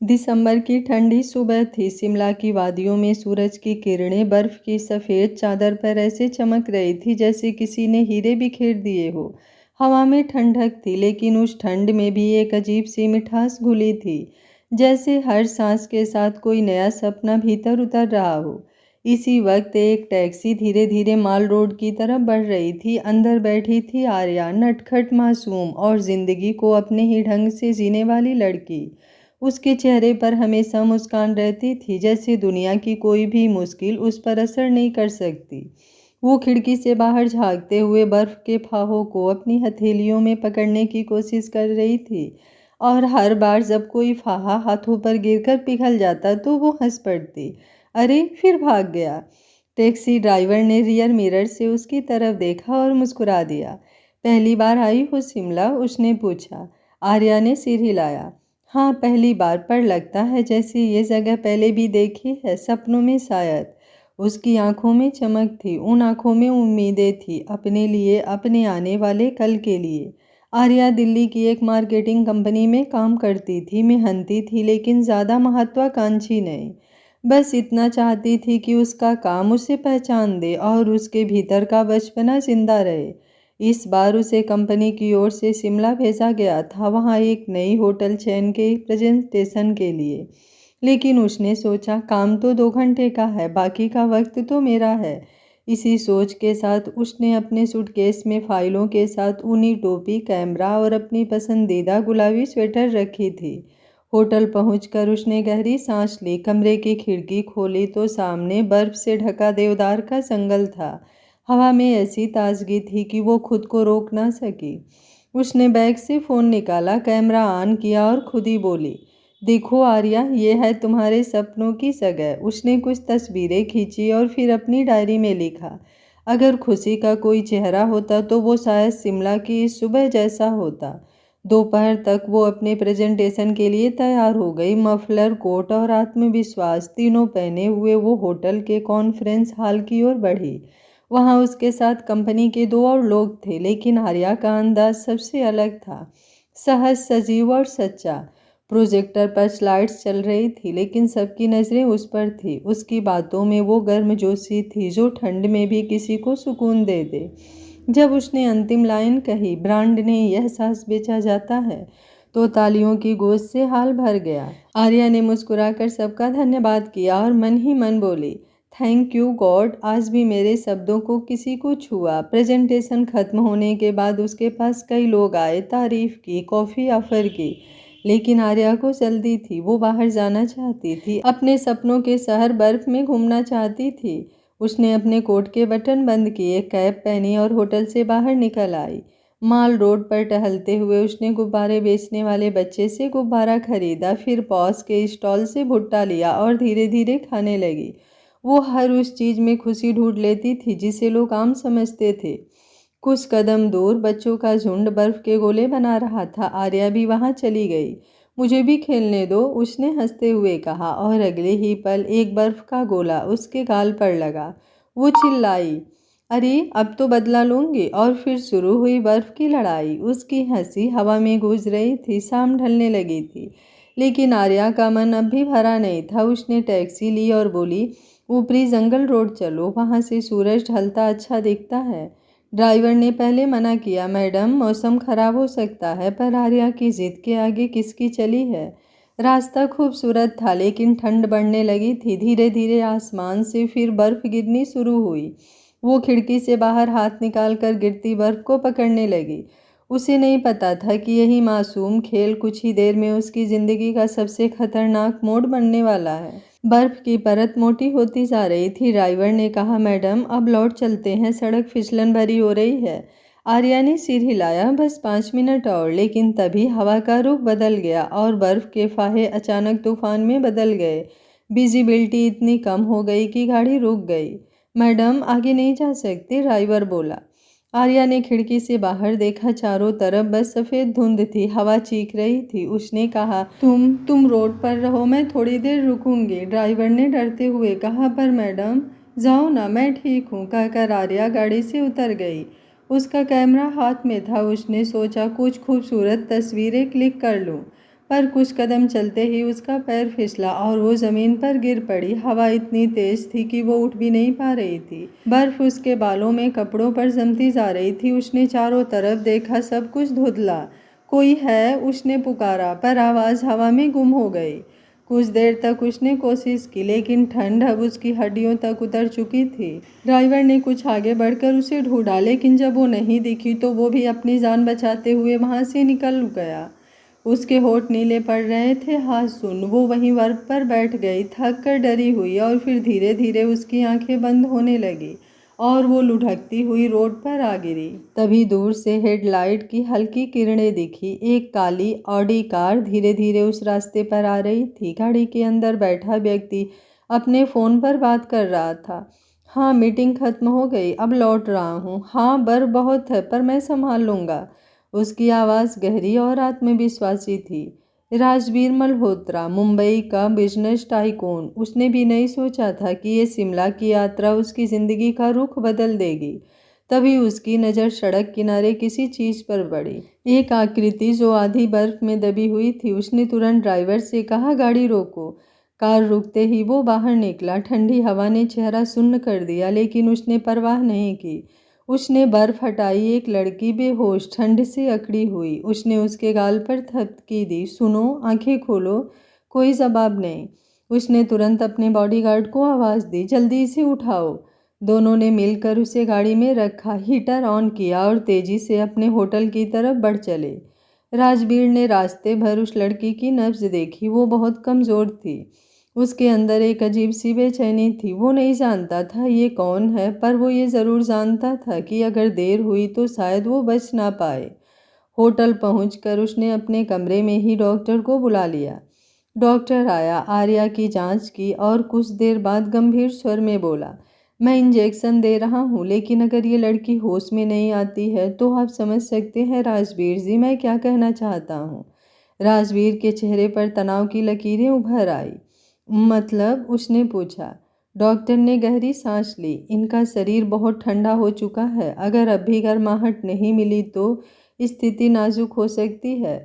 दिसंबर की ठंडी सुबह थी। शिमला की वादियों में सूरज की किरणें बर्फ की सफ़ेद चादर पर ऐसे चमक रही थी जैसे किसी ने हीरे बिखेर दिए हो। हवा में ठंडक थी, लेकिन उस ठंड में भी एक अजीब सी मिठास घुली थी, जैसे हर सांस के साथ कोई नया सपना भीतर उतर रहा हो। इसी वक्त एक टैक्सी धीरे धीरे माल रोड की तरफ बढ़ रही थी। अंदर बैठी थी आर्या, नटखट, मासूम और जिंदगी को अपने ही ढंग से जीने वाली लड़की। उसके चेहरे पर हमेशा मुस्कान रहती थी, जैसे दुनिया की कोई भी मुश्किल उस पर असर नहीं कर सकती। वो खिड़की से बाहर झांकते हुए बर्फ के फाहों को अपनी हथेलियों में पकड़ने की कोशिश कर रही थी, और हर बार जब कोई फाहा हाथों पर गिरकर पिघल जाता तो वो हंस पड़ती। अरे, फिर भाग गया। टैक्सी ड्राइवर ने रियर मिरर से उसकी तरफ देखा और मुस्कुरा दिया। पहली बार आई हो शिमला? उसने पूछा। आर्या ने सिर हिलाया। हाँ, पहली बार, पर लगता है जैसे ये जगह पहले भी देखी है, सपनों में शायद। उसकी आंखों में चमक थी, उन आंखों में उम्मीदें थी, अपने लिए, अपने आने वाले कल के लिए। आर्या दिल्ली की एक मार्केटिंग कंपनी में काम करती थी, मेहनती थी लेकिन ज़्यादा महत्वाकांक्षी नहीं। बस इतना चाहती थी कि उसका काम उसे पहचान दे और उसके भीतर का बचपना जिंदा रहे। इस बार उसे कंपनी की ओर से शिमला भेजा गया था, वहाँ एक नई होटल चेन के प्रेजेंटेशन के लिए। लेकिन उसने सोचा, काम तो 2 घंटे का है, बाकी का वक्त तो मेरा है। इसी सोच के साथ उसने अपने सूटकेस में फाइलों के साथ ऊनी टोपी, कैमरा और अपनी पसंदीदा गुलाबी स्वेटर रखी थी। होटल पहुंचकर उसने गहरी सांस ली। कमरे की खिड़की खोली तो सामने बर्फ से ढका देवदार का जंगल था। हवा में ऐसी ताजगी थी कि वो खुद को रोक ना सकी। उसने बैग से फ़ोन निकाला, कैमरा ऑन किया और खुद ही बोली, देखो आर्या, ये है तुम्हारे सपनों की जगह। उसने कुछ तस्वीरें खींची और फिर अपनी डायरी में लिखा, अगर खुशी का कोई चेहरा होता तो वो शायद शिमला की इस सुबह जैसा होता। दोपहर तक वो अपने प्रेजेंटेशन के लिए तैयार हो गई। मफलर, कोट और आत्मविश्वास तीनों पहने हुए वो होटल के कॉन्फ्रेंस हॉल की ओर बढ़ी। वहाँ उसके साथ कंपनी के 2 और लोग थे, लेकिन आर्या का अंदाज सबसे अलग था, सहज, सजीव और सच्चा। प्रोजेक्टर पर स्लाइड्स चल रही थी, लेकिन सबकी नज़रें उस पर थी। उसकी बातों में वो गर्मजोशी थी जो ठंड में भी किसी को सुकून दे दे। जब उसने अंतिम लाइन कही, ब्रांड ने यह सांस बेचा जाता है, तो तालियों की गूंज से हाल भर गया। आर्या ने मुस्कुराकर सबका धन्यवाद किया और मन ही मन बोली, थैंक यू गॉड, आज भी मेरे शब्दों को किसी को छुआ। प्रेजेंटेशन खत्म होने के बाद उसके पास कई लोग आए, तारीफ की, कॉफ़ी ऑफर की, लेकिन आर्या को जल्दी थी। वो बाहर जाना चाहती थी, अपने सपनों के शहर बर्फ में घूमना चाहती थी। उसने अपने कोट के बटन बंद किए, कैप पहनी और होटल से बाहर निकल आई। माल रोड पर टहलते हुए उसने गुब्बारे बेचने वाले बच्चे से गुब्बारा खरीदा, फिर पॉस के स्टॉल से भुट्टा लिया और धीरे धीरे खाने लगी। वो हर उस चीज़ में खुशी ढूंढ लेती थी जिसे लोग आम समझते थे। कुछ कदम दूर बच्चों का झुंड बर्फ के गोले बना रहा था। आर्या भी वहां चली गई। मुझे भी खेलने दो, उसने हंसते हुए कहा, और अगले ही पल एक बर्फ का गोला उसके गाल पर लगा। वो चिल्लाई, अरे अब तो बदला लूंगी। और फिर शुरू हुई बर्फ की लड़ाई। उसकी हंसी हवा में गूंज रही थी। शाम ढलने लगी थी, लेकिन आर्या का मन अब भी भरा नहीं था। उसने टैक्सी ली और बोली, ऊपरी जंगल रोड चलो, वहां से सूरज ढलता अच्छा दिखता है। ड्राइवर ने पहले मना किया, मैडम मौसम खराब हो सकता है, पर आर्या की जिद के आगे किसकी चली है। रास्ता खूबसूरत था, लेकिन ठंड बढ़ने लगी थी। धीरे धीरे आसमान से फिर बर्फ गिरनी शुरू हुई। वो खिड़की से बाहर हाथ निकालकर गिरती बर्फ को पकड़ने लगी। उसे नहीं पता था कि यही मासूम खेल कुछ ही देर में उसकी जिंदगी का सबसे खतरनाक मोड़ बनने वाला है। बर्फ की परत मोटी होती जा रही थी। ड्राइवर ने कहा, मैडम अब लौट चलते हैं, सड़क फिसलन भरी हो रही है। आर्या ने सिर हिलाया, बस 5 मिनट और। लेकिन तभी हवा का रुख बदल गया और बर्फ के फाहे अचानक तूफान में बदल गए। विजिबिलिटी इतनी कम हो गई कि गाड़ी रुक गई। मैडम आगे नहीं जा सकते, ड्राइवर बोला। आर्या ने खिड़की से बाहर देखा, चारों तरफ बस सफ़ेद धुंध थी, हवा चीख रही थी। उसने कहा, तुम रोड पर रहो, मैं थोड़ी देर रुकूंगी। ड्राइवर ने डरते हुए कहा, पर मैडम जाओ ना, मैं ठीक हूँ, कहकर आर्या गाड़ी से उतर गई। उसका कैमरा हाथ में था। उसने सोचा, कुछ खूबसूरत तस्वीरें क्लिक कर लूँ। पर कुछ कदम चलते ही उसका पैर फिसला और वो ज़मीन पर गिर पड़ी। हवा इतनी तेज थी कि वो उठ भी नहीं पा रही थी। बर्फ उसके बालों में, कपड़ों पर जमती जा रही थी। उसने चारों तरफ देखा, सब कुछ धुंधला। कोई है, उसने पुकारा, पर आवाज़ हवा में गुम हो गई। कुछ देर तक उसने कोशिश की, लेकिन ठंड अब उसकी हड्डियों तक उतर चुकी थी। ड्राइवर ने कुछ आगे बढ़कर उसे ढूंढा, लेकिन जब वो नहीं दिखी तो वो भी अपनी जान बचाते हुए वहां से निकल गया। उसके होठ नीले पड़ रहे थे। हाँ सुन, वो वहीं बर्फ पर बैठ गई, थक कर डरी हुई, और फिर धीरे धीरे उसकी आंखें बंद होने लगी और वो लुढ़कती हुई रोड पर आ गिरी। तभी दूर से हेडलाइट की हल्की किरणें दिखी। एक काली ऑडी कार धीरे धीरे उस रास्ते पर आ रही थी। गाड़ी के अंदर बैठा व्यक्ति अपने फ़ोन पर बात कर रहा था। हाँ, मीटिंग खत्म हो गई, अब लौट रहा हूँ। हाँ, बर्फ बहुत है, पर मैं संभाल लूँगा। उसकी आवाज़ गहरी और आत्मविश्वासी थी। राजवीर मल्होत्रा, मुंबई का बिजनेस टाइकून। उसने भी नहीं सोचा था कि ये शिमला की यात्रा उसकी ज़िंदगी का रुख बदल देगी। तभी उसकी नज़र सड़क किनारे किसी चीज़ पर पड़ी। एक आकृति जो आधी बर्फ में दबी हुई थी। उसने तुरंत ड्राइवर से कहा, गाड़ी रोको। कार रुकते ही वो बाहर निकला। ठंडी हवा ने चेहरा सुन्न कर दिया, लेकिन उसने परवाह नहीं की। उसने बर्फ हटाई। एक लड़की बेहोश, ठंड से अकड़ी हुई। उसने उसके गाल पर थपकी दी। सुनो, आंखें खोलो। कोई जवाब नहीं। उसने तुरंत अपने बॉडीगार्ड को आवाज़ दी, जल्दी इसे उठाओ। दोनों ने मिलकर उसे गाड़ी में रखा, हीटर ऑन किया और तेजी से अपने होटल की तरफ बढ़ चले। राजवीर ने रास्ते भर उस लड़की की नब्ज देखी। वो बहुत कमज़ोर थी। उसके अंदर एक अजीब सी बेचैनी थी। वो नहीं जानता था ये कौन है, पर वो ये ज़रूर जानता था कि अगर देर हुई तो शायद वो बच ना पाए। होटल पहुंचकर उसने अपने कमरे में ही डॉक्टर को बुला लिया। डॉक्टर आया, आर्या की जांच की और कुछ देर बाद गंभीर स्वर में बोला, मैं इंजेक्शन दे रहा हूँ, लेकिन अगर ये लड़की होश में नहीं आती है तो आप समझ सकते हैं राजवीर जी मैं क्या कहना चाहता हूँ। राजवीर के चेहरे पर तनाव की लकीरें उभर आई। मतलब, उसने पूछा। डॉक्टर ने गहरी सांस ली। इनका शरीर बहुत ठंडा हो चुका है। अगर अभी गर्माहट नहीं मिली तो स्थिति नाजुक हो सकती है।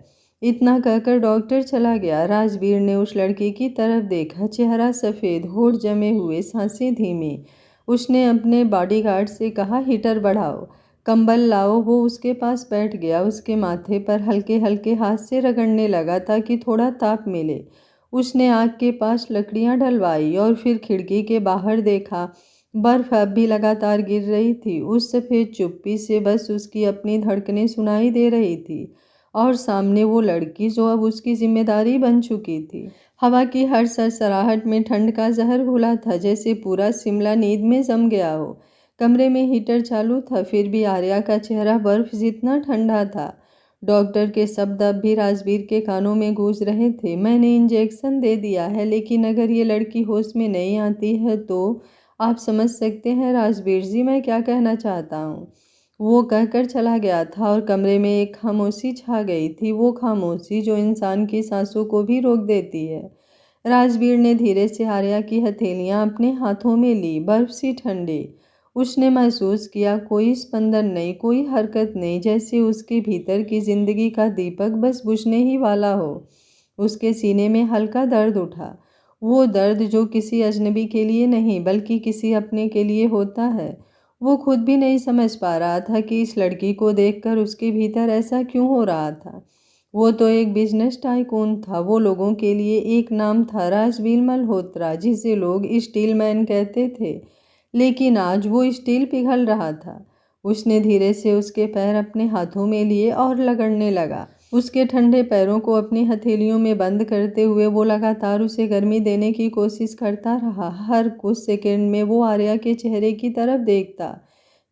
इतना कहकर डॉक्टर चला गया। राजवीर ने उस लड़की की तरफ देखा। चेहरा सफ़ेद, होठ जमे हुए, सांसें धीमी। उसने अपने बॉडीगार्ड से कहा, हीटर बढ़ाओ, कंबल लाओ। वो उसके पास बैठ गया। उसके माथे पर हल्के हल्के हाथ से रगड़ने लगा ताकि थोड़ा ताप मिले। उसने आग के पास लकड़ियां डलवाई और फिर खिड़की के बाहर देखा। बर्फ अब भी लगातार गिर रही थी। उस सफ़ेद चुप्पी से बस उसकी अपनी धड़कनें सुनाई दे रही थी और सामने वो लड़की जो अब उसकी जिम्मेदारी बन चुकी थी। हवा की हर सरसराहट में ठंड का जहर घुला था, जैसे पूरा शिमला नींद में जम गया हो। कमरे में हीटर चालू था, फिर भी आर्या का चेहरा बर्फ जितना ठंडा था। डॉक्टर के शब्द अब भी राजवीर के कानों में गूंज रहे थे। मैंने इंजेक्शन दे दिया है, लेकिन अगर ये लड़की होश में नहीं आती है तो आप समझ सकते हैं राजवीर जी मैं क्या कहना चाहता हूँ। वो कहकर चला गया था और कमरे में एक खामोशी छा गई थी, वो खामोशी जो इंसान की सांसों को भी रोक देती है। राजवीर ने धीरे से आर्या की हथेलियां अपने हाथों में ली, बर्फ सी ठंडी। उसने महसूस किया, कोई स्पंदन नहीं, कोई हरकत नहीं, जैसे उसके भीतर की जिंदगी का दीपक बस बुझने ही वाला हो। उसके सीने में हल्का दर्द उठा, वो दर्द जो किसी अजनबी के लिए नहीं बल्कि किसी अपने के लिए होता है। वो खुद भी नहीं समझ पा रहा था कि इस लड़की को देखकर उसके भीतर ऐसा क्यों हो रहा था। वो तो एक बिजनेस टाइकून था। वो लोगों के लिए एक नाम था, राजवीर मल्होत्रा, जिसे लोग स्टील मैन कहते थे। लेकिन आज वो स्टील पिघल रहा था। उसने धीरे से उसके पैर अपने हाथों में लिए और रगड़ने लगा। उसके ठंडे पैरों को अपनी हथेलियों में बंद करते हुए वो लगातार उसे गर्मी देने की कोशिश करता रहा। हर कुछ सेकंड में वो आर्या के चेहरे की तरफ देखता।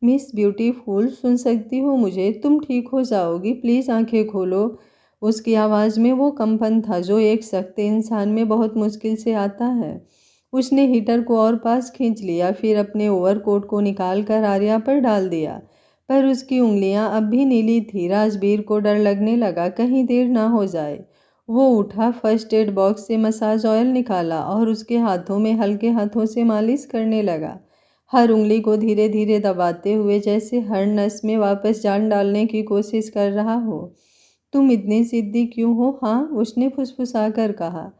मिस ब्यूटीफुल, सुन सकती हो मुझे? तुम ठीक हो जाओगी, प्लीज़ आंखें खोलो। उसकी आवाज़ में वो कंपन था जो एक सख्त इंसान में बहुत मुश्किल से आता है। उसने हीटर को और पास खींच लिया, फिर अपने ओवरकोट को निकाल कर आर्या पर डाल दिया, पर उसकी उंगलियां अब भी नीली थी। राजवीर को डर लगने लगा, कहीं देर ना हो जाए। वो उठा, फर्स्ट एड बॉक्स से मसाज ऑयल निकाला और उसके हाथों में हल्के हाथों से मालिश करने लगा, हर उंगली को धीरे धीरे दबाते हुए, जैसे हर नस में वापस जान डालने की कोशिश कर रहा हो। तुम इतनी जिद्दी क्यों हो? हाँ, उसने फुसफुसाकर कहा।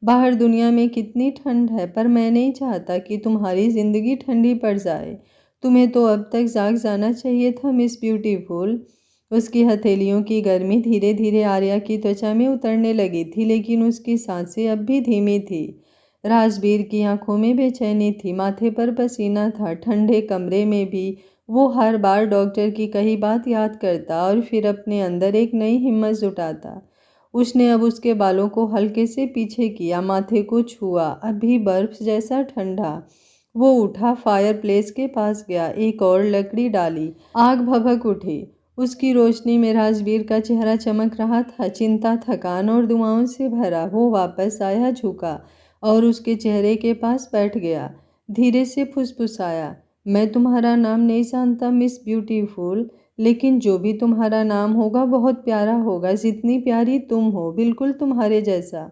बाहर दुनिया में कितनी ठंड है, पर मैं नहीं चाहता कि तुम्हारी जिंदगी ठंडी पड़ जाए। तुम्हें तो अब तक जाग जाना चाहिए था, मिस ब्यूटीफुल। उसकी हथेलियों की गर्मी धीरे धीरे आर्या की त्वचा में उतरने लगी थी, लेकिन उसकी सांसें अब भी धीमी थी। राजवीर की आंखों में बेचैनी थी, माथे पर पसीना था। ठंडे कमरे में भी वो हर बार डॉक्टर की कही बात याद करता और फिर अपने अंदर एक नई हिम्मत जुटाता। उसने अब उसके बालों को हल्के से पीछे किया, माथे को छुआ, अभी बर्फ जैसा ठंडा। वो उठा, फायर प्लेस के पास गया, एक और लकड़ी डाली। आग भभक उठी। उसकी रोशनी में राजवीर का चेहरा चमक रहा था, चिंता, थकान और दुआओं से भरा। वो वापस आया, झुका और उसके चेहरे के पास बैठ गया। धीरे से फुसफुसाया, मैं तुम्हारा नाम नहीं जानता मिस ब्यूटीफुल, लेकिन जो भी तुम्हारा नाम होगा बहुत प्यारा होगा, जितनी प्यारी तुम हो, बिल्कुल तुम्हारे जैसा।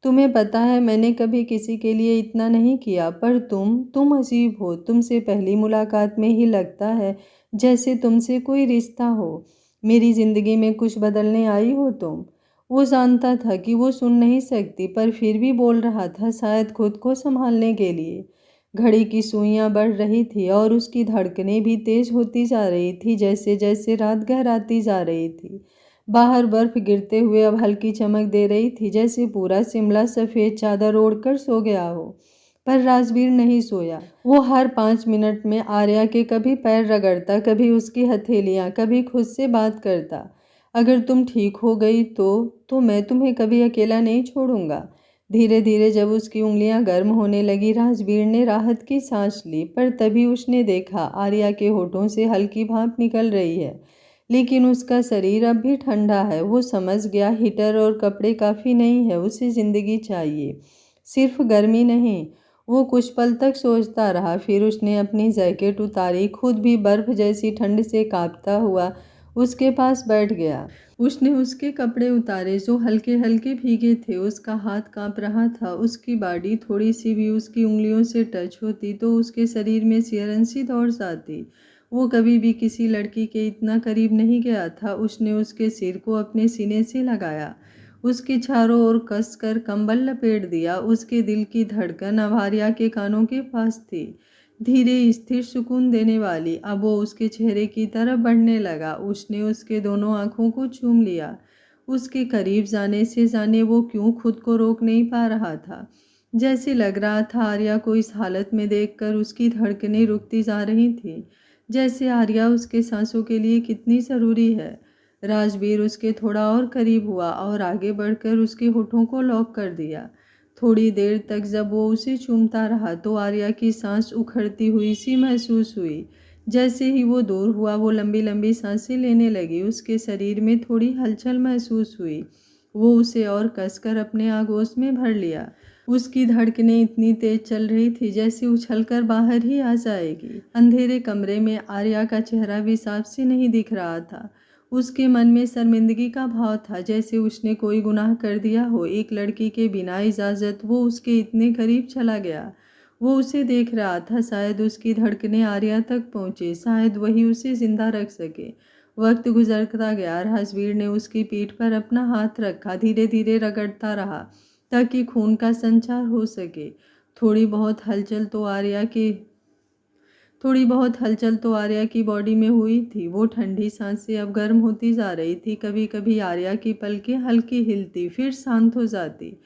तुम्हें पता है मैंने कभी किसी के लिए इतना नहीं किया, पर तुम अजीब हो। तुमसे पहली मुलाकात में ही लगता है जैसे तुमसे कोई रिश्ता हो, मेरी जिंदगी में कुछ बदलने आई हो तुम। वो जानता था कि वो सुन नहीं सकती, पर फिर भी बोल रहा था, शायद खुद को संभालने के लिए। घड़ी की सुइयां बढ़ रही थी और उसकी धड़कनें भी तेज होती जा रही थी, जैसे जैसे रात गहराती जा रही थी। बाहर बर्फ गिरते हुए अब हल्की चमक दे रही थी, जैसे पूरा शिमला सफ़ेद चादर ओढ़कर सो गया हो। पर राजवीर नहीं सोया। वो हर 5 मिनट में आर्या के कभी पैर रगड़ता, कभी उसकी हथेलियाँ, कभी खुद से बात करता। अगर तुम ठीक हो गई तो मैं तुम्हें कभी अकेला नहीं छोड़ूंगा। धीरे धीरे जब उसकी उंगलियां गर्म होने लगी, राजवीर ने राहत की सांस ली, पर तभी उसने देखा आर्या के होठों से हल्की भाप निकल रही है, लेकिन उसका शरीर अब भी ठंडा है। वो समझ गया, हीटर और कपड़े काफ़ी नहीं है, उसे ज़िंदगी चाहिए, सिर्फ गर्मी नहीं। वो कुछ पल तक सोचता रहा, फिर उसने अपनी जैकेट उतारी, खुद भी बर्फ जैसी ठंड से कांपता हुआ उसके पास बैठ गया। उसने उसके कपड़े उतारे जो हल्के हल्के भीगे थे। उसका हाथ कांप रहा था। उसकी बॉडी थोड़ी सी भी उसकी उंगलियों से टच होती तो उसके शरीर में सिहरन सी दौड़ जाती। वो कभी भी किसी लड़की के इतना करीब नहीं गया था। उसने उसके सिर को अपने सीने से लगाया, उसके चारों ओर कसकर कंबल लपेट दिया। उसके दिल की धड़कन अब आर्या के कानों के पास थी, धीरे, स्थिर, सुकून देने वाली। अब वो उसके चेहरे की तरफ बढ़ने लगा। उसने उसके दोनों आंखों को चूम लिया। उसके करीब जाने से जाने वो क्यों खुद को रोक नहीं पा रहा था। जैसे लग रहा था आर्या को इस हालत में देखकर उसकी धड़कनें रुकती जा रही थी, जैसे आर्या उसके सांसों के लिए कितनी ज़रूरी है। राजवीर उसके थोड़ा और करीब हुआ और आगे बढ़कर उसके होठों को लॉक कर दिया। थोड़ी देर तक जब वो उसे चूमता रहा तो आर्या की सांस उखड़ती हुई सी महसूस हुई। जैसे ही वो दूर हुआ वो लंबी लंबी सांसें लेने लगी। उसके शरीर में थोड़ी हलचल महसूस हुई। वो उसे और कसकर अपने आगोश में भर लिया। उसकी धड़कनें इतनी तेज चल रही थी जैसे उछलकर बाहर ही आ जाएगी। अंधेरे कमरे में आर्या का चेहरा भी साफ से नहीं दिख रहा था। उसके मन में शर्मिंदगी का भाव था, जैसे उसने कोई गुनाह कर दिया हो। एक लड़की के बिना इजाज़त वो उसके इतने करीब चला गया। वो उसे देख रहा था, शायद उसकी धड़कनें आर्या तक पहुँचे, शायद वही उसे जिंदा रख सके। वक्त गुजरता गया। राजवीर ने उसकी पीठ पर अपना हाथ रखा, धीरे धीरे रगड़ता रहा ताकि खून का संचार हो सके। थोड़ी बहुत हलचल तो आर्या की बॉडी में हुई थी। वो ठंडी सांसें अब गर्म होती जा रही थी। कभी कभी आर्या की पलकें हल्की हिलती, फिर शांत हो जाती।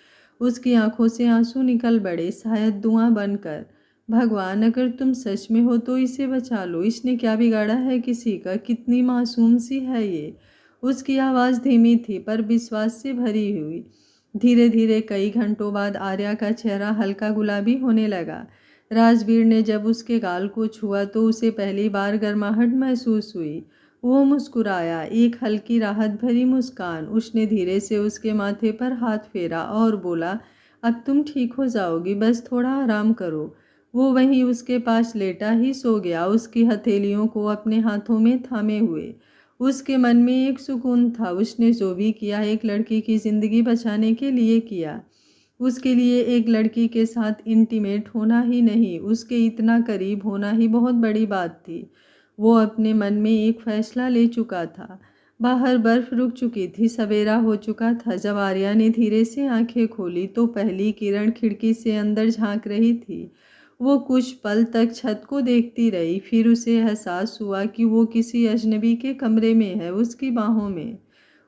उसकी आंखों से आंसू निकल पड़े, शायद दुआ बनकर। भगवान, अगर तुम सच में हो तो इसे बचा लो। इसने क्या बिगाड़ा है किसी का? कितनी मासूम सी है ये। उसकी आवाज़ धीमी थी पर विश्वास से भरी हुई। धीरे धीरे कई घंटों बाद आर्या का चेहरा हल्का गुलाबी होने लगा। राजवीर ने जब उसके गाल को छुआ तो उसे पहली बार गर्माहट महसूस हुई। वो मुस्कुराया, एक हल्की राहत भरी मुस्कान। उसने धीरे से उसके माथे पर हाथ फेरा और बोला, अब तुम ठीक हो जाओगी, बस थोड़ा आराम करो। वो वहीं उसके पास लेटा ही सो गया, उसकी हथेलियों को अपने हाथों में थामे हुए। उसके मन में एक सुकून था। उसने जो भी किया एक लड़की की ज़िंदगी बचाने के लिए किया। उसके लिए एक लड़की के साथ इंटीमेट होना ही नहीं, उसके इतना करीब होना ही बहुत बड़ी बात थी। वो अपने मन में एक फैसला ले चुका था। बाहर बर्फ रुक चुकी थी, सवेरा हो चुका था। जब आर्या ने धीरे से आंखें खोली तो पहली किरण खिड़की से अंदर झांक रही थी। वो कुछ पल तक छत को देखती रही, फिर उसे एहसास हुआ कि वो किसी अजनबी के कमरे में है, उसकी बाहों में।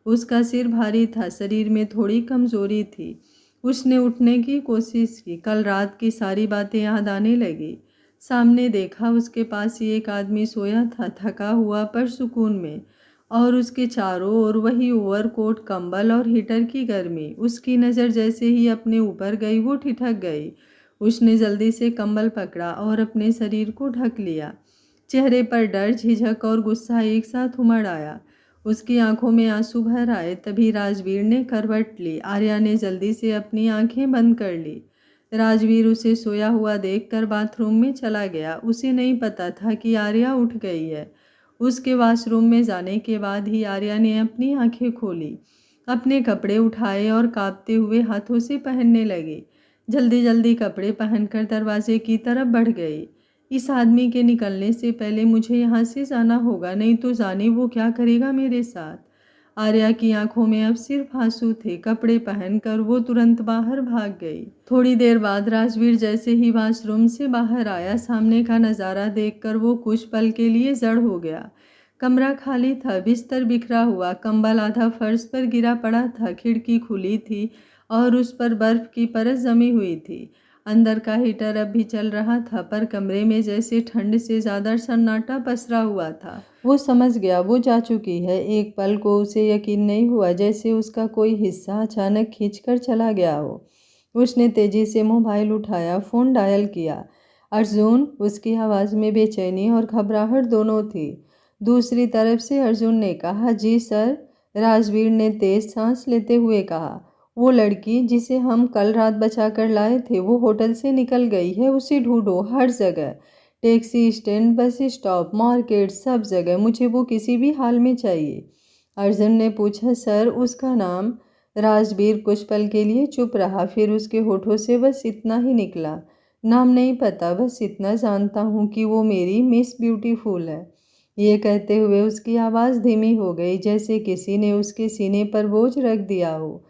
उसका सिर भारी था, शरीर में थोड़ी कमजोरी थी। उसने उठने की कोशिश की, कल रात की सारी बातें याद आने लगी। सामने देखा, उसके पास ही एक आदमी सोया था, थका हुआ पर सुकून में, और उसके चारों ओर वही ओवरकोट, कंबल और हीटर की गर्मी। उसकी नज़र जैसे ही अपने ऊपर गई वो ठिठक गई। उसने जल्दी से कंबल पकड़ा और अपने शरीर को ढक लिया। चेहरे पर डर, झिझक और गुस्सा एक साथ उमड़ आया। उसकी आंखों में आंसू भर आए। तभी राजवीर ने करवट ली। आर्या ने जल्दी से अपनी आंखें बंद कर ली। राजवीर उसे सोया हुआ देखकर बाथरूम में चला गया। उसे नहीं पता था कि आर्या उठ गई है। उसके वॉशरूम में जाने के बाद ही आर्या ने अपनी आंखें खोली, अपने कपड़े उठाए और कांपते हुए हाथों से पहनने लगी। जल्दी जल्दी कपड़े पहनकर दरवाजे की तरफ बढ़ गई। इस आदमी के निकलने से पहले मुझे यहाँ से जाना होगा, नहीं तो जाने वो क्या करेगा मेरे साथ। आर्या की आंखों में अब सिर्फ आंसू थे। कपड़े पहनकर वो तुरंत बाहर भाग गई। थोड़ी देर बाद राजवीर जैसे ही वॉशरूम से बाहर आया, सामने का नज़ारा देखकर वो कुछ पल के लिए जड़ हो गया। कमरा खाली था, बिस्तर बिखरा हुआ, कंबल आधा फर्श पर गिरा पड़ा था, खिड़की खुली थी और उस पर बर्फ की परत जमी हुई थी। अंदर का हीटर अब भी चल रहा था, पर कमरे में जैसे ठंड से ज़्यादा सन्नाटा पसरा हुआ था। वो समझ गया वो जा चुकी है। एक पल को उसे यकीन नहीं हुआ, जैसे उसका कोई हिस्सा अचानक खींचकर चला गया हो। उसने तेजी से मोबाइल उठाया, फ़ोन डायल किया। अर्जुन, उसकी आवाज़ में बेचैनी और घबराहट दोनों थी। दूसरी तरफ से अर्जुन ने कहा, जी सर। राजवीर ने तेज सांस लेते हुए कहा, वो लड़की जिसे हम कल रात बचा कर लाए थे, वो होटल से निकल गई है। उसे ढूंढो हर जगह, taxi stand, bus stop, market, सब जगह। मुझे वो किसी भी हाल में चाहिए। अर्जुन ने पूछा, सर उसका नाम? राजवीर कुछ पल के लिए चुप रहा, फिर उसके होठों से बस इतना ही निकला, नाम नहीं पता, बस इतना जानता हूँ कि वो मेरी मिस ब्यूटीफुल है। ये कहते हुए उसकी आवाज़ धीमी हो गई, जैसे किसी ने उसके सीने पर बोझ रख दिया हो।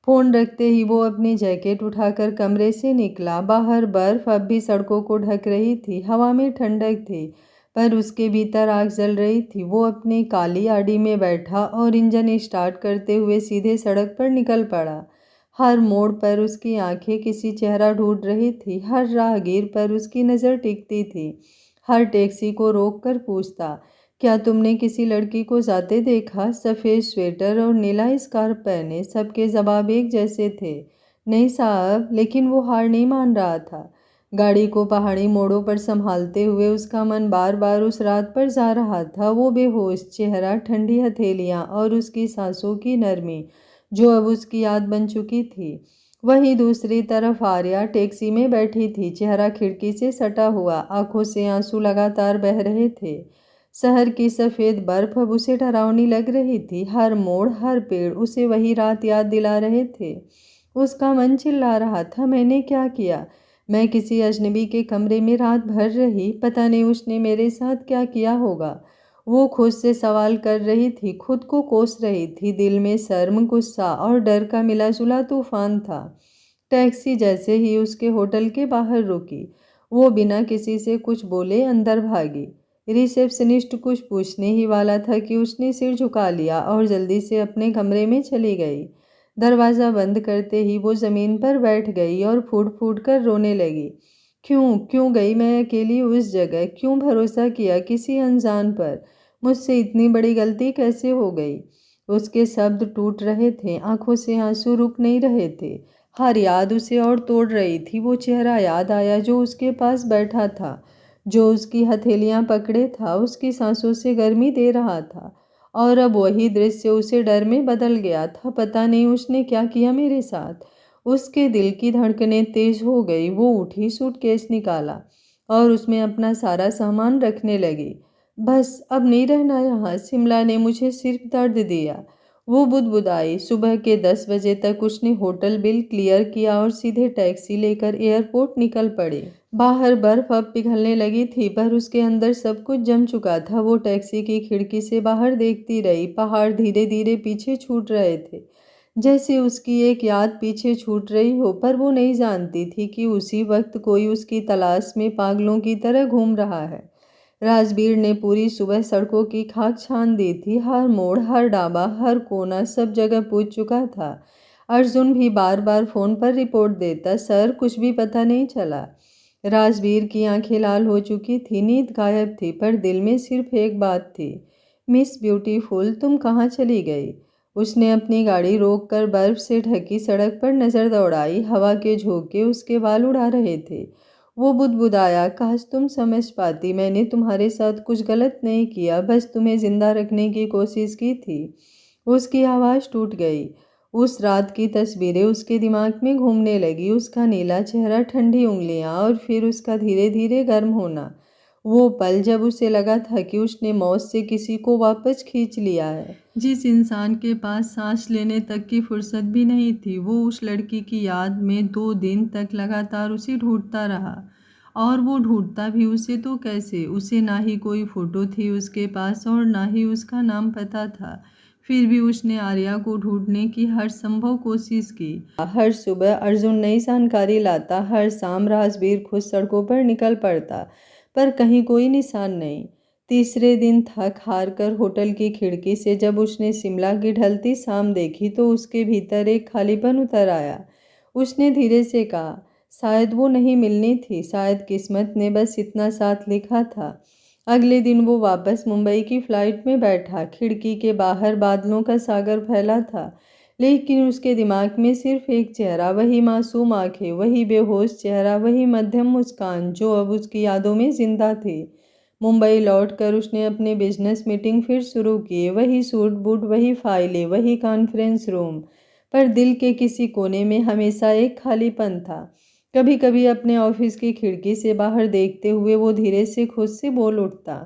फ़ोन रखते ही वो अपनी जैकेट उठाकर कमरे से निकला। बाहर बर्फ अब भी सड़कों को ढक रही थी, हवा में ठंडक थी, पर उसके भीतर आग जल रही थी। वो अपनी काली आड़ी में बैठा और इंजन स्टार्ट करते हुए सीधे सड़क पर निकल पड़ा। हर मोड़ पर उसकी आंखें किसी चेहरा ढूंढ रही थी, हर राहगीर पर उसकी नज़र टिकती थी, हर टैक्सी को रोक कर पूछता, क्या तुमने किसी लड़की को जाते देखा? सफ़ेद स्वेटर और नीला स्कार्फ पहने। सबके जवाब एक जैसे थे, नहीं साहब। लेकिन वो हार नहीं मान रहा था। गाड़ी को पहाड़ी मोड़ों पर संभालते हुए उसका मन बार बार उस रात पर जा रहा था। वो बेहोश चेहरा, ठंडी हथेलियाँ और उसकी सांसों की नरमी जो अब उसकी याद बन चुकी थी। वहीं दूसरी तरफ आर्या टैक्सी में बैठी थी, चेहरा खिड़की से सटा हुआ, आंखों से आंसू लगातार बह रहे थे। शहर की सफ़ेद बर्फ अब उसे डरावनी लग रही थी। हर मोड़, हर पेड़ उसे वही रात याद दिला रहे थे। उसका मन चिल्ला रहा था, मैंने क्या किया? मैं किसी अजनबी के कमरे में रात भर रही, पता नहीं उसने मेरे साथ क्या किया होगा। वो खुद से सवाल कर रही थी, खुद को कोस रही थी। दिल में शर्म, गुस्सा और डर का मिला-जुला तूफान था। टैक्सी जैसे ही उसके होटल के बाहर रुकी, वो बिना किसी से कुछ बोले अंदर भागी। रिसेप्शनिस्ट कुछ पूछने ही वाला था कि उसने सिर झुका लिया और जल्दी से अपने कमरे में चली गई। दरवाज़ा बंद करते ही वो ज़मीन पर बैठ गई और फूट फूट कर रोने लगी। क्यों क्यों गई मैं अकेली उस जगह? क्यों भरोसा किया किसी अनजान पर? मुझसे इतनी बड़ी गलती कैसे हो गई? उसके शब्द टूट रहे थे, आंखों से आंसू रुक नहीं रहे थे। हर याद उसे और तोड़ रही थी। वो चेहरा याद आया जो उसके पास बैठा था, जो उसकी हथेलियां पकड़े था, उसकी सांसों से गर्मी दे रहा था। और अब वही दृश्य उसे डर में बदल गया था। पता नहीं उसने क्या किया मेरे साथ। उसके दिल की धड़कनें तेज हो गई। वो उठी, सूटकेस निकाला और उसमें अपना सारा सामान रखने लगी। बस अब नहीं रहना यहाँ। शिमला ने मुझे सिर्फ दर्द दिया। वो बुदबुदाई। सुबह के 10 बजे तक उसने होटल बिल क्लियर किया और सीधे टैक्सी लेकर एयरपोर्ट निकल पड़े। बाहर बर्फ अब पिघलने लगी थी, पर उसके अंदर सब कुछ जम चुका था। वो टैक्सी की खिड़की से बाहर देखती रही। पहाड़ धीरे धीरे पीछे छूट रहे थे, जैसे उसकी एक याद पीछे छूट रही हो, पर वो नहीं जानती थी कि उसी वक्त कोई उसकी तलाश में पागलों की तरह घूम रहा है। राजबीर ने पूरी सुबह सड़कों की खाक छान दी थी। हर मोड़, हर ढाबा, हर कोना, सब जगह पूछ चुका था। अर्जुन भी बार बार फोन पर रिपोर्ट देता, सर कुछ भी पता नहीं चला। राजबीर की आंखें लाल हो चुकी थी, नींद गायब थी, पर दिल में सिर्फ एक बात थी, मिस ब्यूटीफुल तुम कहाँ चली गई। उसने अपनी गाड़ी रोककर बर्फ से ढकी सड़क पर नजर दौड़ाई। हवा के झोंके उसके बाल उड़ा रहे थे। वो बुदबुदाया, काश तुम समझ पाती, मैंने तुम्हारे साथ कुछ गलत नहीं किया, बस तुम्हें जिंदा रखने की कोशिश की थी। उसकी आवाज़ टूट गई। उस रात की तस्वीरें उसके दिमाग में घूमने लगी, उसका नीला चेहरा, ठंडी उंगलियां, और फिर उसका धीरे धीरे गर्म होना। वो पल जब उसे लगा था कि उसने मौत से किसी को वापस खींच लिया है, जिस इंसान के पास सांस लेने तक की फुर्सत भी नहीं थी। वो उस लड़की की याद में 2 दिन तक लगातार उसे ढूंढता रहा, और वो ढूंढता भी उसे तो कैसे। उसे ना ही कोई फोटो थी उसके पास और ना ही उसका नाम पता था, फिर भी उसने आर्या को ढूंढने की हर संभव कोशिश की। हर सुबह अर्जुन नई जानकारी लाता, हर शाम राजवीर खुद सड़कों पर निकल पड़ता, पर कहीं कोई निशान नहीं। तीसरे दिन थक हार कर होटल की खिड़की से जब उसने शिमला की ढलती शाम देखी, तो उसके भीतर एक खालीपन उतर आया। उसने धीरे से कहा, शायद वो नहीं मिलनी थी, शायद किस्मत ने बस इतना साथ लिखा था। अगले दिन वो वापस मुंबई की फ्लाइट में बैठा। खिड़की के बाहर बादलों का सागर फैला था, लेकिन उसके दिमाग में सिर्फ एक चेहरा, वही मासूम आंखें, वही बेहोश चेहरा, वही मध्यम मुस्कान जो अब उसकी यादों में जिंदा थी। मुंबई लौटकर उसने अपने बिजनेस मीटिंग फिर शुरू किए। वही सूट बूट, वही फाइलें, वही कॉन्फ्रेंस रूम, पर दिल के किसी कोने में हमेशा एक खालीपन था। कभी कभी अपने ऑफिस की खिड़की से बाहर देखते हुए वो धीरे से खुद से बोल उठता,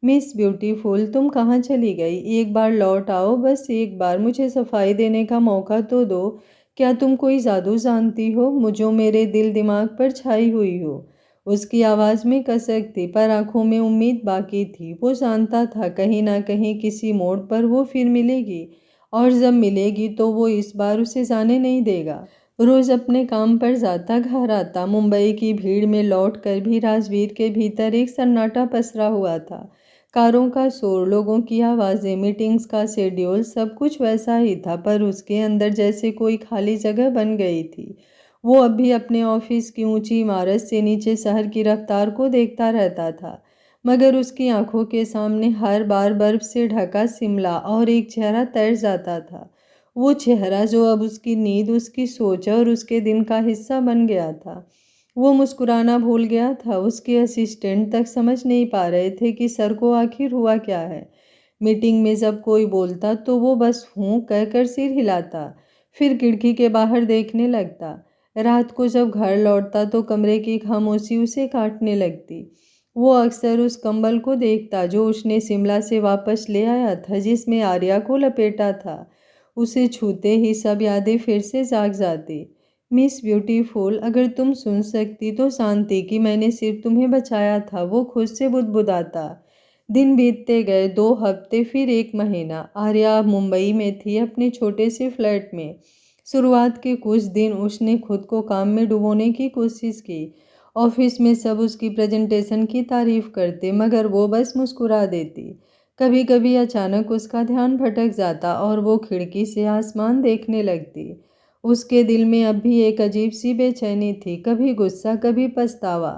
मिस ब्यूटीफुल तुम कहाँ चली गई, एक बार लौट आओ, बस एक बार मुझे सफाई देने का मौका तो दो। क्या तुम कोई जादू जानती हो जो मेरे दिल दिमाग पर छाई हुई हो। उसकी आवाज़ में कसक थी, पर आंखों में उम्मीद बाकी थी। वो जानता था कहीं ना कहीं किसी मोड़ पर वो फिर मिलेगी, और जब मिलेगी तो वो इस बार उसे जाने नहीं देगा। रोज अपने काम पर जाता, घर आता। मुंबई की भीड़ में लौट कर भी राजवीर के भीतर एक सन्नाटा पसरा हुआ था। कारों का शोर, लोगों की आवाज़ें, मीटिंग्स का शेड्यूल, सब कुछ वैसा ही था, पर उसके अंदर जैसे कोई खाली जगह बन गई थी। वो अब भी अपने ऑफिस की ऊंची इमारत से नीचे शहर की रफ्तार को देखता रहता था, मगर उसकी आंखों के सामने हर बार बर्फ से ढका शिमला और एक चेहरा तैर जाता था। वो चेहरा जो अब उसकी नींद, उसकी सोच और उसके दिन का हिस्सा बन गया था। वो मुस्कुराना भूल गया था। उसके असिस्टेंट तक समझ नहीं पा रहे थे कि सर को आखिर हुआ क्या है। मीटिंग में जब कोई बोलता तो वो बस हूँ कहकर सिर हिलाता, फिर खिड़की के बाहर देखने लगता। रात को जब घर लौटता तो कमरे की खामोशी उसे काटने लगती। वो अक्सर उस कंबल को देखता जो उसने शिमला से वापस ले आया था, जिसमें आर्या को लपेटा था। उसे छूते ही सब यादें फिर से जाग जाती। मिस ब्यूटीफुल, अगर तुम सुन सकती तो जानती कि मैंने सिर्फ तुम्हें बचाया था, वो खुद से बुदबुदाता। दिन बीतते गए, 2 हफ्ते, फिर 1 महीना। आर्या मुंबई में थी, अपने छोटे से फ्लैट में। शुरुआत के कुछ दिन उसने खुद को काम में डुबोने की कोशिश की। ऑफिस में सब उसकी प्रेजेंटेशन की तारीफ करते, मगर वो बस मुस्कुरा देती। कभी कभी अचानक उसका ध्यान भटक जाता और वो खिड़की से आसमान देखने लगती। उसके दिल में अब भी एक अजीब सी बेचैनी थी, कभी गुस्सा, कभी पछतावा।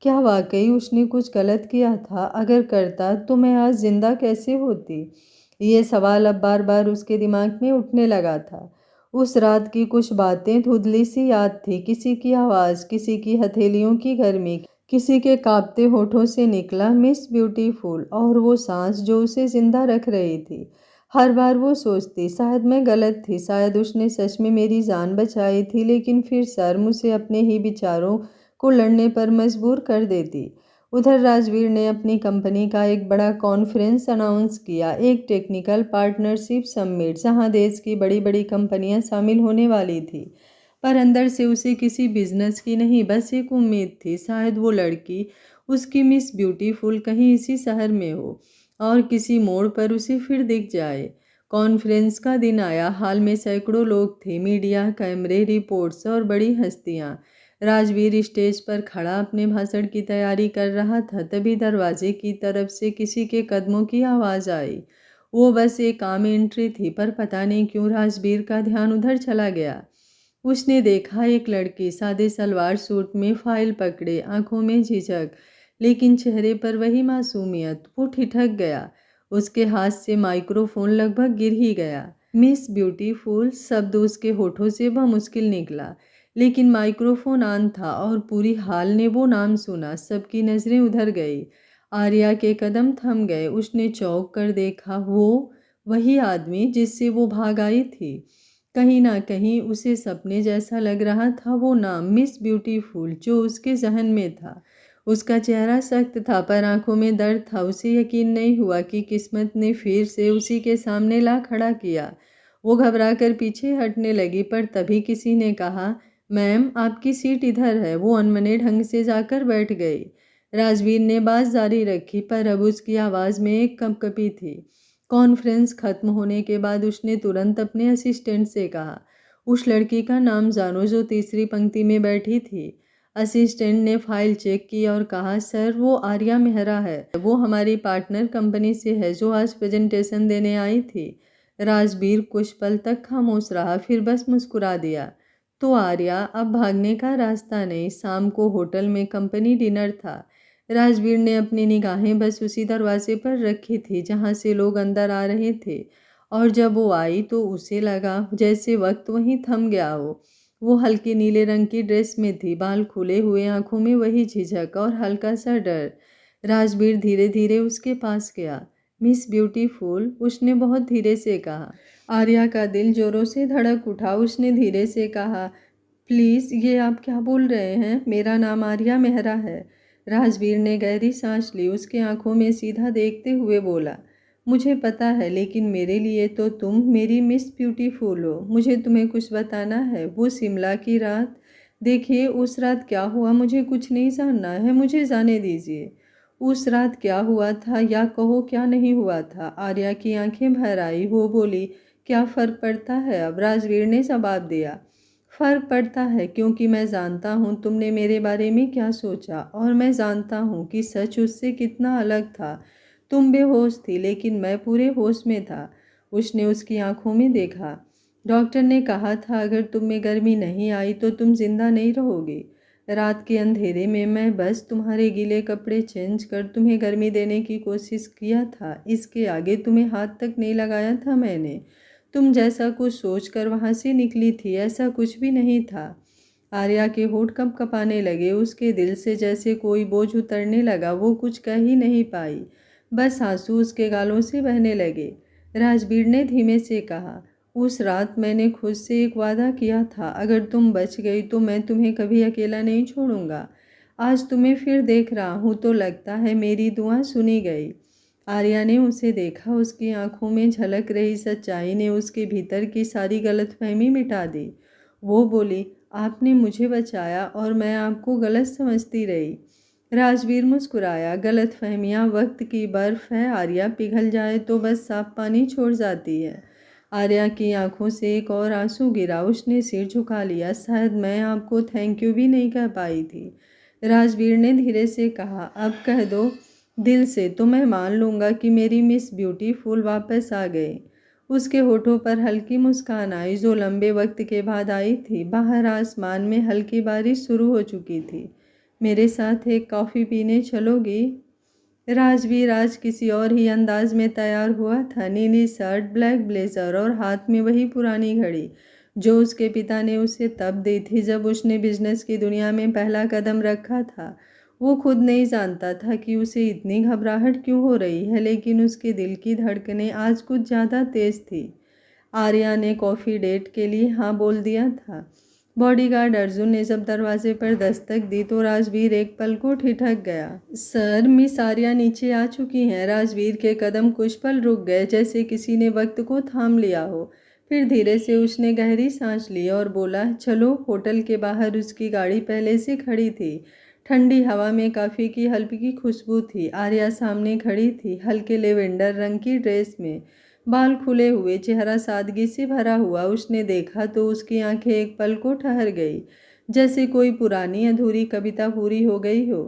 क्या वाकई उसने कुछ गलत किया था? अगर करता तो मैं आज जिंदा कैसे होती? ये सवाल अब बार बार उसके दिमाग में उठने लगा था। उस रात की कुछ बातें धुंधली सी याद थी, किसी की आवाज़, किसी की हथेलियों की गर्मी, किसी के कांपते होठों से निकला मिस ब्यूटीफुल, और वो सांस जो उसे जिंदा रख रही थी। हर बार वो सोचती, शायद मैं गलत थी, शायद उसने सच में मेरी जान बचाई थी, लेकिन फिर शर्म उसे अपने ही विचारों को लड़ने पर मजबूर कर देती। उधर राजवीर ने अपनी कंपनी का एक बड़ा कॉन्फ्रेंस अनाउंस किया, एक टेक्निकल पार्टनरशिप समिट जहां देश की बड़ी बड़ी कंपनियां शामिल होने वाली थी। पर अंदर से उसे किसी बिजनेस की नहीं, बस एक उम्मीद थी, शायद वो लड़की, उसकी मिस ब्यूटीफुल, कहीं इसी शहर में हो और किसी मोड़ पर उसे फिर दिख जाए। कॉन्फ्रेंस का दिन आया। हाल में सैकड़ों लोग थे, मीडिया, कैमरे, रिपोर्ट्स और बड़ी हस्तियां। राजवीर स्टेज पर खड़ा अपने भाषण की तैयारी कर रहा था, तभी दरवाजे की तरफ से किसी के कदमों की आवाज़ आई। वो बस एक आम एंट्री थी, पर पता नहीं क्यों राजवीर का ध्यान उधर चला गया। उसने देखा एक लड़की सादे सलवार सूट में, फाइल पकड़े, आंखों में झिझक, लेकिन चेहरे पर वही मासूमियत। वो ठिठक गया। उसके हाथ से माइक्रोफोन लगभग गिर ही गया। मिस ब्यूटीफुल शब्द उसके होठों से बमुश्किल निकला, लेकिन माइक्रोफोन ऑन था और पूरी हॉल ने वो नाम सुना। सबकी नज़रें उधर गई। आर्या के कदम थम गए। उसने चौंक कर देखा, वो वही आदमी जिससे वो भाग आई थी। कहीं ना कहीं उसे सपने जैसा लग रहा था। वो नाम मिस ब्यूटीफुल जो उसके जहन में था। उसका चेहरा सख्त था, पर आंखों में दर्द था। उसे यकीन नहीं हुआ कि किस्मत ने फिर से उसी के सामने ला खड़ा किया। वो घबराकर पीछे हटने लगी, पर तभी किसी ने कहा, मैम आपकी सीट इधर है। वो अनमने ढंग से जाकर बैठ गई। राजवीर ने बात जारी रखी, पर अब उसकी आवाज़ में एक कंपकपी थी। कॉन्फ्रेंस खत्म होने के बाद उसने तुरंत अपने असिस्टेंट से कहा, उस लड़की का नाम जानो जो तीसरी पंक्ति में बैठी थी। असिस्टेंट ने फाइल चेक की और कहा, सर वो आर्या मेहरा है। वो हमारी पार्टनर कंपनी से है जो आज प्रेजेंटेशन देने आई थी। राजवीर कुछ पल तक खामोश रहा, फिर बस मुस्कुरा दिया। तो आर्या, अब भागने का रास्ता नहीं। शाम को होटल में कंपनी डिनर था। राजवीर ने अपनी निगाहें बस उसी दरवाजे पर रखी थी जहां से लोग अंदर आ रहे थे, और जब वो आई तो उसे लगा जैसे वक्त वहीं थम गया हो। वो हल्के नीले रंग की ड्रेस में थी, बाल खुले हुए, आंखों में वही झिझक और हल्का सा डर। राजवीर धीरे धीरे उसके पास गया। मिस ब्यूटीफुल, उसने बहुत धीरे से कहा। आर्या का दिल जोरों से धड़क उठा। उसने धीरे से कहा, प्लीज़ ये आप क्या बोल रहे हैं? मेरा नाम आर्या मेहरा है। राजवीर ने गहरी सांस ली। उसके आंखों में सीधा देखते हुए बोला, मुझे पता है, लेकिन मेरे लिए तो तुम मेरी मिस ब्यूटीफुल हो। मुझे तुम्हें कुछ बताना है। वो शिमला की रात, देखिए उस रात क्या हुआ मुझे कुछ नहीं जानना है, मुझे जाने दीजिए। उस रात क्या हुआ था, या कहो क्या नहीं हुआ था? आर्या की आंखें भर आई। वो बोली, क्या फ़र्क पड़ता है अब? राजवीर ने जवाब दिया, फ़र्क पड़ता है क्योंकि मैं जानता हूँ तुमने मेरे बारे में क्या सोचा, और मैं जानता हूँ कि सच उससे कितना अलग था। तुम बेहोश थी, लेकिन मैं पूरे होश में था। उसने उसकी आंखों में देखा। डॉक्टर ने कहा था अगर तुम में गर्मी नहीं आई तो तुम जिंदा नहीं रहोगी। रात के अंधेरे में मैं बस तुम्हारे गीले कपड़े चेंज कर तुम्हें गर्मी देने की कोशिश किया था। इसके आगे तुम्हें हाथ तक नहीं लगाया था मैंने। तुम जैसा कुछ सोच कर वहाँ से निकली थी, ऐसा कुछ भी नहीं था। आर्या के होठ कँपकपाने लगे। उसके दिल से जैसे कोई बोझ उतरने लगा। वो कुछ कह ही नहीं पाई, बस आंसू उसके गालों से बहने लगे। राजवीर ने धीमे से कहा, उस रात मैंने खुद से एक वादा किया था, अगर तुम बच गई तो मैं तुम्हें कभी अकेला नहीं छोड़ूंगा। आज तुम्हें फिर देख रहा हूँ तो लगता है मेरी दुआ सुनी गई। आर्या ने उसे देखा। उसकी आंखों में झलक रही सच्चाई ने उसके भीतर की सारी गलतफहमी मिटा दी। वो बोली, आपने मुझे बचाया और मैं आपको गलत समझती रही। राजवीर मुस्कुराया। गलतफहमियां वक्त की बर्फ है आर्या, पिघल जाए तो बस साफ पानी छोड़ जाती है। आर्या की आंखों से एक और आंसू गिरा। उसने सिर झुका लिया। शायद मैं आपको थैंक यू भी नहीं कह पाई थी। राजवीर ने धीरे से कहा, अब कह दो दिल से, तो मैं मान लूँगा कि मेरी मिस ब्यूटीफुल वापस आ गए। उसके होठों पर हल्की मुस्कान आई जो लंबे वक्त के बाद आई थी। बाहर आसमान में हल्की बारिश शुरू हो चुकी थी। मेरे साथ एक कॉफ़ी पीने चलोगी? राजवीर आज किसी और ही अंदाज में तैयार हुआ था। नीली शर्ट, ब्लैक ब्लेजर और हाथ में वही पुरानी घड़ी जो उसके पिता ने उसे तब दी थी जब उसने बिजनेस की दुनिया में पहला कदम रखा था। वो खुद नहीं जानता था कि उसे इतनी घबराहट क्यों हो रही है, लेकिन उसके दिल की धड़कनें आज कुछ ज़्यादा तेज थी। आर्या ने कॉफ़ी डेट के लिए हाँ बोल दिया था। बॉडीगार्ड अर्जुन ने जब दरवाजे पर दस्तक दी तो राजवीर एक पल को ठिठक गया। सर, मिस आर्या नीचे आ चुकी हैं। राजवीर के कदम कुछ पल रुक गए, जैसे किसी ने वक्त को थाम लिया हो। फिर धीरे से उसने गहरी सांस ली और बोला, चलो। होटल के बाहर उसकी गाड़ी पहले से खड़ी थी। ठंडी हवा में कॉफ़ी की हल्की खुशबू थी। आर्या सामने खड़ी थी, हल्के लेवेंडर रंग की ड्रेस में, बाल खुले हुए, चेहरा सादगी से भरा हुआ। उसने देखा तो उसकी आंखें एक पल को ठहर गई, जैसे कोई पुरानी अधूरी कविता पूरी हो गई हो।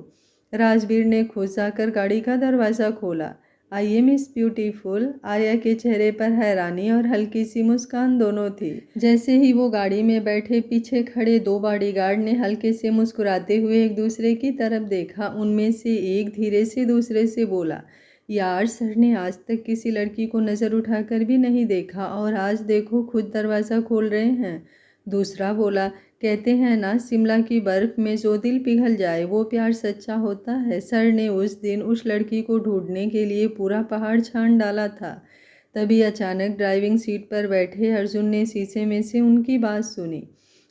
राजवीर ने खुद जाकर गाड़ी का दरवाज़ा खोला। आइए मिस ब्यूटीफुल। आर्या के चेहरे पर हैरानी और हल्की सी मुस्कान दोनों थी। जैसे ही वो गाड़ी में बैठे, पीछे खड़े दो बॉडीगार्ड ने हल्के से मुस्कुराते हुए एक दूसरे की तरफ देखा। उनमें से एक धीरे से दूसरे से बोला, यार, सर ने आज तक किसी लड़की को नज़र उठाकर भी नहीं देखा और आज देखो खुद दरवाज़ा खोल रहे हैं। दूसरा बोला, कहते हैं ना, शिमला की बर्फ़ में जो दिल पिघल जाए वो प्यार सच्चा होता है। सर ने उस दिन उस लड़की को ढूंढने के लिए पूरा पहाड़ छान डाला था। तभी अचानक ड्राइविंग सीट पर बैठे अर्जुन ने शीशे में से उनकी बात सुनी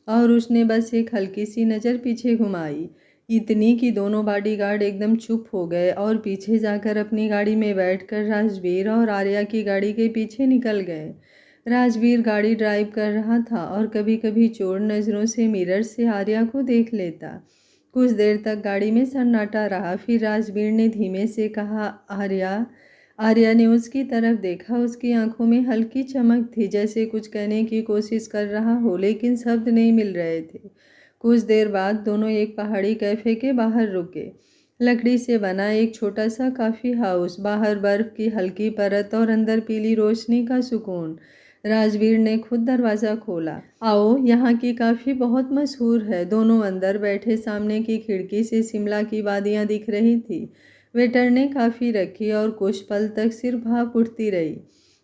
और उसने बस एक हल्की सी नज़र पीछे घुमाई। इतनी कि दोनों बॉडीगार्ड एकदम चुप हो गए और पीछे जाकर अपनी गाड़ी में बैठकर राजवीर और आर्या की गाड़ी के पीछे निकल गए। राजवीर गाड़ी ड्राइव कर रहा था और कभी कभी चोर नज़रों से मिरर से आर्या को देख लेता। कुछ देर तक गाड़ी में सन्नाटा रहा। फिर राजवीर ने धीमे से कहा, आर्या। आर्या ने उसकी तरफ देखा। उसकी आंखों में हल्की चमक थी, जैसे कुछ कहने की कोशिश कर रहा हो, लेकिन शब्द नहीं मिल रहे थे। कुछ देर बाद दोनों एक पहाड़ी कैफ़े के बाहर रुके। लकड़ी से बना एक छोटा सा कॉफ़ी हाउस, बाहर बर्फ़ की हल्की परत और अंदर पीली रोशनी का सुकून। राजवीर ने खुद दरवाज़ा खोला। आओ, यहाँ की कॉफ़ी बहुत मशहूर है। दोनों अंदर बैठे। सामने की खिड़की से शिमला की वादियाँ दिख रही थी। वेटर ने कॉफ़ी रखी और कुछ पल तक सिर्फ भाप उठती रही।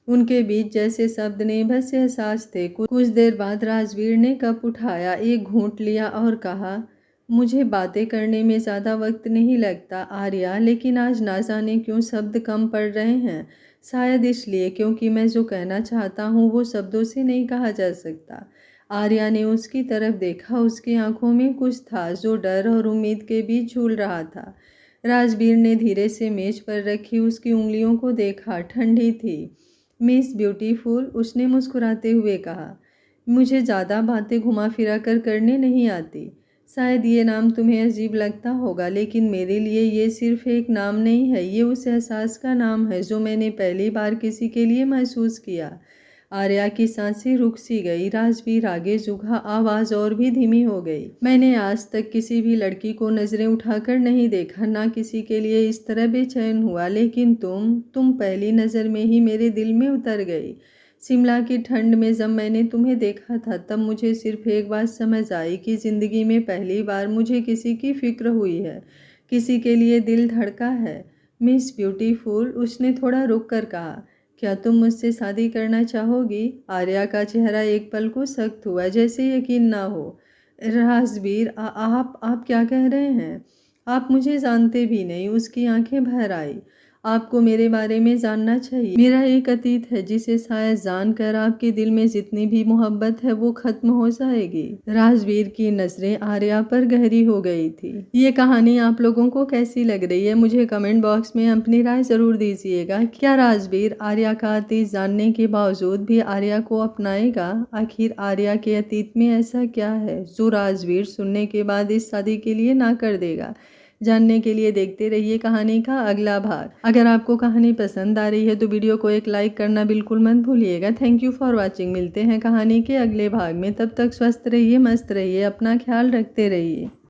उनके बीच जैसे शब्द नहीं, बस एहसास थे। कुछ देर बाद राजवीर ने कप उठाया, एक घूंट लिया और कहा, मुझे बातें करने में ज़्यादा वक्त नहीं लगता आर्या, लेकिन आज ना जाने क्यों शब्द कम पड़ रहे हैं। शायद इसलिए क्योंकि मैं जो कहना चाहता हूँ वो शब्दों से नहीं कहा जा सकता। आर्या ने उसकी तरफ देखा। उसकी आंखों में कुछ था जो डर और उम्मीद के बीच झूल रहा था। राजवीर ने धीरे से मेज पर रखी उसकी उंगलियों को देखा। ठंडी थी। मिस ब्यूटीफुल, उसने मुस्कुराते हुए कहा, मुझे ज़्यादा बातें घुमा फिरा कर करने नहीं आती। शायद ये नाम तुम्हें अजीब लगता होगा, लेकिन मेरे लिए ये सिर्फ एक नाम नहीं है, ये उस एहसास का नाम है जो मैंने पहली बार किसी के लिए महसूस किया। आर्या की सांसें रुक सी गई। राजवीर आगे झुका, आवाज़ और भी धीमी हो गई। मैंने आज तक किसी भी लड़की को नज़रें उठाकर नहीं देखा, ना किसी के लिए इस तरह बेचैन हुआ, लेकिन तुम पहली नज़र में ही मेरे दिल में उतर गई। शिमला की ठंड में जब मैंने तुम्हें देखा था, तब मुझे सिर्फ एक बात समझ आई कि ज़िंदगी में पहली बार मुझे किसी की फिक्र हुई है, किसी के लिए दिल धड़का है। मिस ब्यूटीफुल, उसने थोड़ा रुक कर कहा, क्या तुम मुझसे शादी करना चाहोगी? आर्या का चेहरा एक पल को सख्त हुआ, जैसे यकीन ना हो। राजवीर, आप क्या कह रहे हैं? आप मुझे जानते भी नहीं। उसकी आंखें भर आई। आपको मेरे बारे में जानना चाहिए। मेरा एक अतीत है जिसे शायद जानकर आपके दिल में जितनी भी मोहब्बत है वो खत्म हो जाएगी। राजवीर की नजरें आर्या पर गहरी हो गई थी। ये कहानी आप लोगों को कैसी लग रही है, मुझे कमेंट बॉक्स में अपनी राय जरूर दीजिएगा। क्या राजवीर आर्या का अतीत जानने के बावजूद भी आर्या को अपनाएगा? आखिर आर्या के अतीत में ऐसा क्या है जो राजवीर सुनने के बाद इस शादी के लिए ना कर देगा? जानने के लिए देखते रहिए कहानी का अगला भाग। अगर आपको कहानी पसंद आ रही है तो वीडियो को एक लाइक करना बिल्कुल मत भूलिएगा। Thank you for watching. मिलते हैं कहानी के अगले भाग में। तब तक स्वस्थ रहिए, मस्त रहिए, अपना ख्याल रखते रहिए।